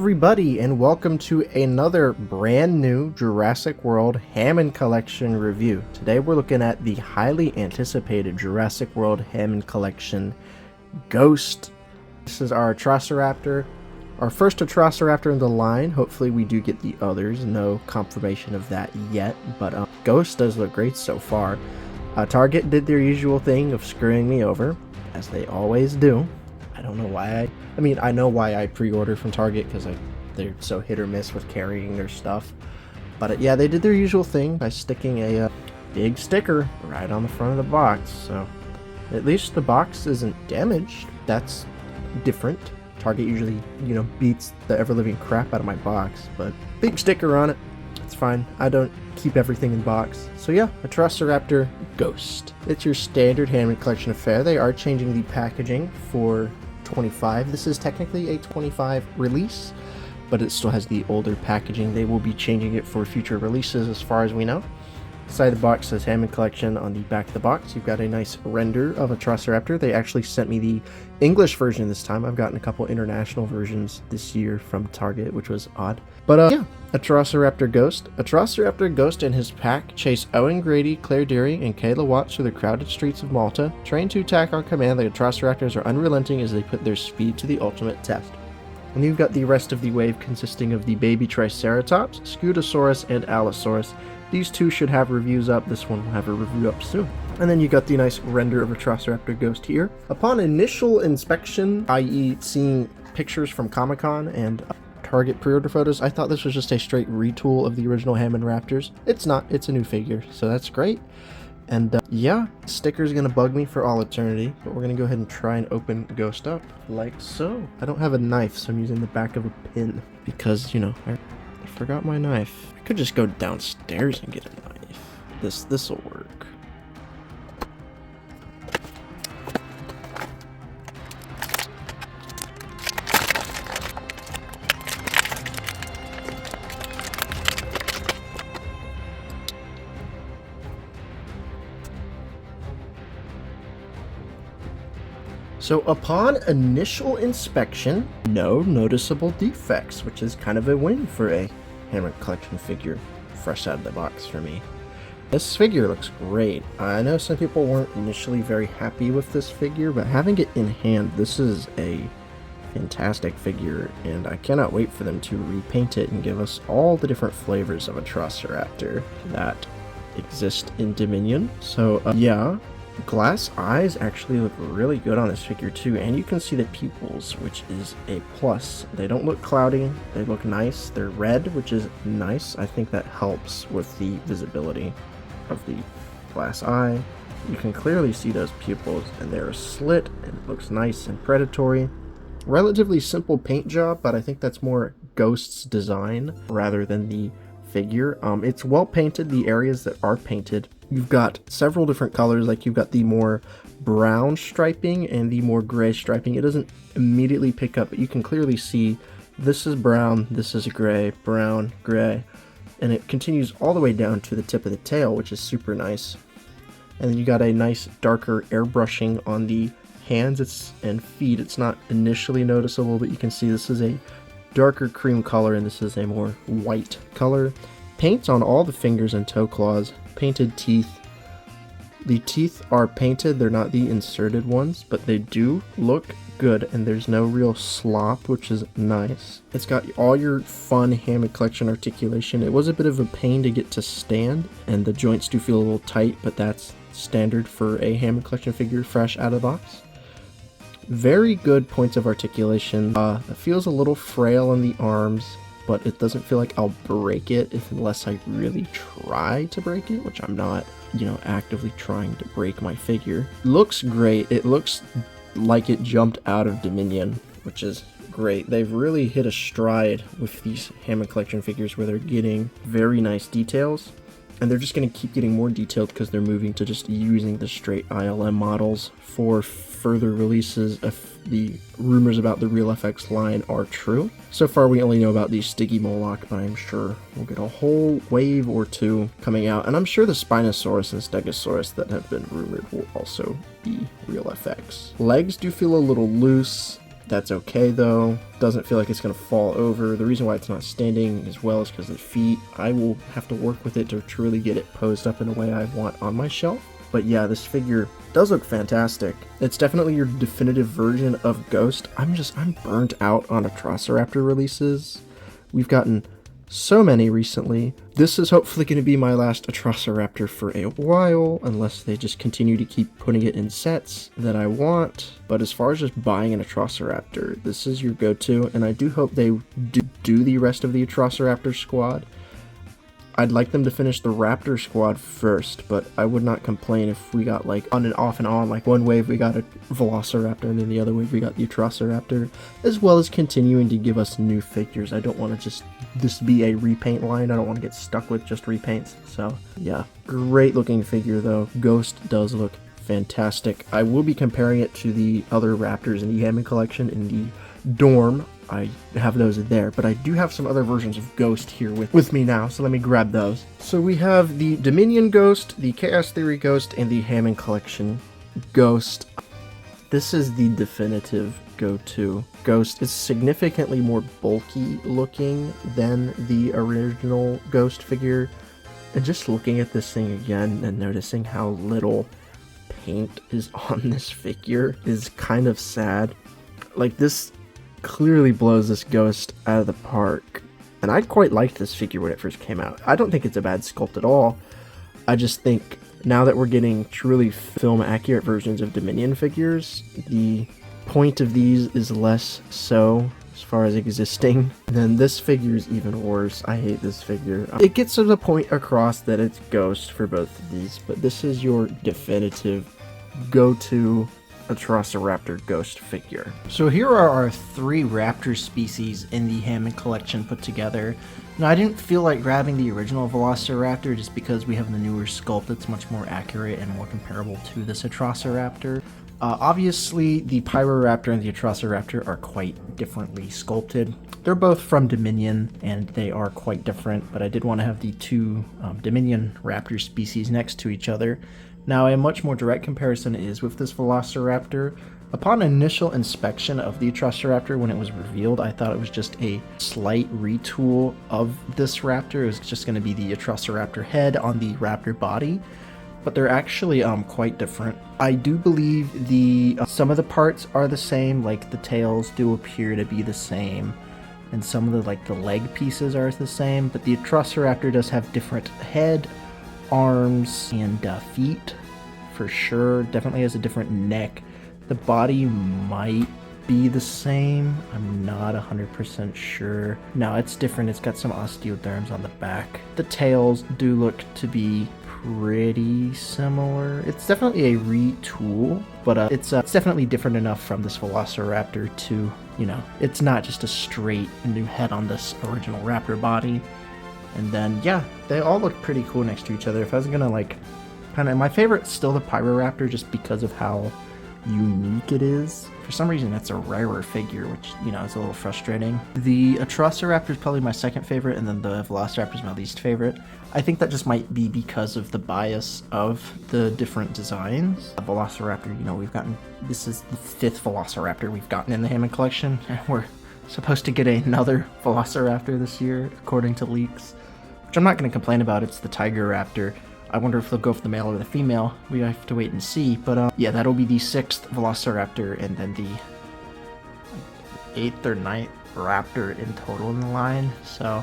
everybody, and welcome to another brand new Jurassic World Hammond Collection review. Today we're looking at the highly anticipated Jurassic World Hammond Collection Ghost. This is our Atrociraptor, our first Atrociraptor in the line. Hopefully we do get the others, no confirmation of that yet, but Ghost does look great so far. Target did their usual thing of screwing me over, as they always do. I don't know why I know why I pre-order from Target, because they're so hit or miss with carrying their stuff. But yeah, they did their usual thing by sticking a big sticker right on the front of the box. So at least the box isn't damaged. That's different. Target usually, beats the ever-living crap out of my box, but big sticker on it. It's fine. I don't keep everything in box. So yeah, Atrociraptor Ghost. It's your standard Hammond Collection affair. They are changing the packaging for 25. This is technically a 25 release, but it still has the older packaging. They will be changing it for future releases as far as we know. Side of the box says Hammond Collection. On the back of the box you've got a nice render of Atrociraptor. They actually sent me the English version this time. I've gotten a couple international versions this year from Target, which was odd. But yeah, Atrociraptor Ghost. Atrociraptor Ghost and his pack chase Owen Grady, Claire Deary, and Kayla Watts through the crowded streets of Malta. Trained to attack on command, the Atrociraptors are unrelenting as they put their speed to the ultimate test. And you've got the rest of the wave consisting of the baby Triceratops, Scutosaurus, and Allosaurus. These two should have reviews up. This one will have a review up soon. And then you got the nice render of Atrociraptor Ghost here. Upon initial inspection, i.e. seeing pictures from Comic-Con and Target pre-order photos, I thought this was just a straight retool of the original Hammond Raptors. It's not. It's a new figure, so that's great. And yeah, sticker's gonna bug me for all eternity, but we're gonna go ahead and try and open Ghost up like so. I don't have a knife, so I'm using the back of a pin because, I forgot my knife. I could just go downstairs and get a knife. This'll work. So upon initial inspection, no noticeable defects, which is kind of a win for a Hammond Collection figure fresh out of the box for me. This figure looks great. I know some people weren't initially very happy with this figure, but having it in hand, this is a fantastic figure, and I cannot wait for them to repaint it and give us all the different flavors of Atrociraptor that exist in Dominion. So yeah. Glass eyes actually look really good on this figure too, and you can see the pupils, which is a plus. They don't look cloudy, they look nice. They're red, which is nice. I think that helps with the visibility of the glass eye. You can clearly see those pupils, and they're a slit, and it looks nice and predatory. Relatively simple paint job, but I think that's more Ghost's design rather than the figure. It's well painted, the areas that are painted. You've got several different colors, like you've got the more brown striping and the more gray striping. It doesn't immediately pick up, but you can clearly see this is brown, this is gray, brown, gray, and it continues all the way down to the tip of the tail, which is super nice. And then you got a nice darker airbrushing on the hands and feet. It's not initially noticeable, but you can see this is a darker cream color and this is a more white color. Paints on all the fingers and toe claws. Painted teeth. The teeth are painted, they're not the inserted ones, but they do look good, and there's no real slop, which is nice. It's got all your fun Hammond Collection articulation. It was a bit of a pain to get to stand, and the joints do feel a little tight, but that's standard for a Hammond Collection figure fresh out of the box. Very good points of articulation. It feels a little frail in the arms, but it doesn't feel like I'll break it unless I really try to break it, which I'm not, actively trying to break my figure. Looks great. It looks like it jumped out of Dominion, which is great. They've really hit a stride with these Hammond Collection figures where they're getting very nice details, and they're just going to keep getting more detailed because they're moving to just using the straight ILM models for further releases if the rumors about the Real FX line are true. So far we only know about the Stiggy Moloch, but I'm sure we'll get a whole wave or two coming out, and I'm sure the Spinosaurus and Stegosaurus that have been rumored will also be Real FX. Legs do feel a little loose. That's okay though. Doesn't feel like it's gonna fall over. The reason why it's not standing as well is because of the feet. I will have to work with it to truly get it posed up in a way I want on my shelf. But yeah, this figure does look fantastic. It's definitely your definitive version of Ghost. I'm burnt out on Atrociraptor releases. We've gotten so many recently. This is hopefully going to be my last Atrociraptor for a while, unless they just continue to keep putting it in sets that I want. But as far as just buying an Atrociraptor, this is your go-to, and I do hope they do the rest of the Atrociraptor squad. I'd like them to finish the Raptor squad first, but I would not complain if we got like on and off and on. Like one wave we got a Velociraptor and then the other wave we got the Atrociraptor, as well as continuing to give us new figures. I don't want to just this be a repaint line. I don't want to get stuck with just repaints. So yeah, great looking figure though. Ghost does look fantastic. I will be comparing it to the other Raptors in the Hammond collection in the dorm. I have those there, but I do have some other versions of Ghost here with me now, so let me grab those. So we have the Dominion Ghost, the Chaos Theory Ghost, and the Hammond Collection Ghost. This is the definitive go-to. Ghost is significantly more bulky looking than the original Ghost figure, and just looking at this thing again and noticing how little paint is on this figure is kind of sad. Like, this clearly blows this Ghost out of the park, and I quite liked this figure when it first came out. I don't think it's a bad sculpt at all. I just think now that we're getting truly film accurate versions of Dominion figures, the point of these is less so as far as existing. And then this figure is even worse. I hate this figure. It gets to the point across that it's Ghost for both of these, but this is your definitive go-to Atrociraptor Ghost figure. So here are our 3 raptor species in the Hammond collection put together. Now, I didn't feel like grabbing the original Velociraptor just because we have the newer sculpt that's much more accurate and more comparable to this Atrociraptor. Obviously, the Pyroraptor and the Atrociraptor are quite differently sculpted. They're both from Dominion, and they are quite different, but I did want to have the 2 Dominion raptor species next to each other. Now, a much more direct comparison is with this Velociraptor. Upon initial inspection of the Atrociraptor when it was revealed, I thought it was just a slight retool of this raptor. It was just going to be the Atrociraptor head on the raptor body, but they're actually quite different. I do believe the some of the parts are the same, like the tails do appear to be the same, and some of the leg pieces are the same, but the Atrociraptor does have different head, arms, and feet for sure. Definitely has a different neck. The body might be the same. I'm not 100% sure. No, it's different. It's got some osteoderms on the back. The tails do look to be pretty similar. It's definitely a retool, but it's definitely different enough from this Velociraptor to, you know, it's not just a straight new head on this original raptor body. And then, yeah, they all look pretty cool next to each other. If I was gonna my favorite's still the Pyroraptor just because of how unique it is. For some reason, that's a rarer figure, which, you know, is a little frustrating. The Atrociraptor is probably my second favorite, and then the Velociraptor is my least favorite. I think that just might be because of the bias of the different designs. The Velociraptor, you know, this is the 5th Velociraptor we've gotten in the Hammond collection, and we're supposed to get another Velociraptor this year, according to leaks, which I'm not going to complain about. It's the Tiger Raptor. I wonder if they'll go for the male or the female. We have to wait and see. But yeah, that'll be the 6th Velociraptor, and then the 8th or 9th Raptor in total in the line. So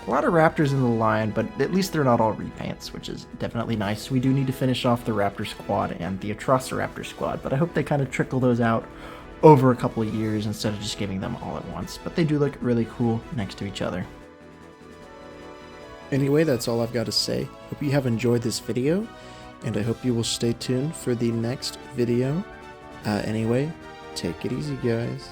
a lot of Raptors in the line, but at least they're not all repaints, which is definitely nice. We do need to finish off the Raptor squad and the Atrociraptor squad, but I hope they kind of trickle those out over a couple of years instead of just giving them all at once. But they do look really cool next to each other. Anyway, that's all I've got to say. Hope you have enjoyed this video, and I hope you will stay tuned for the next video. Anyway, take it easy, guys.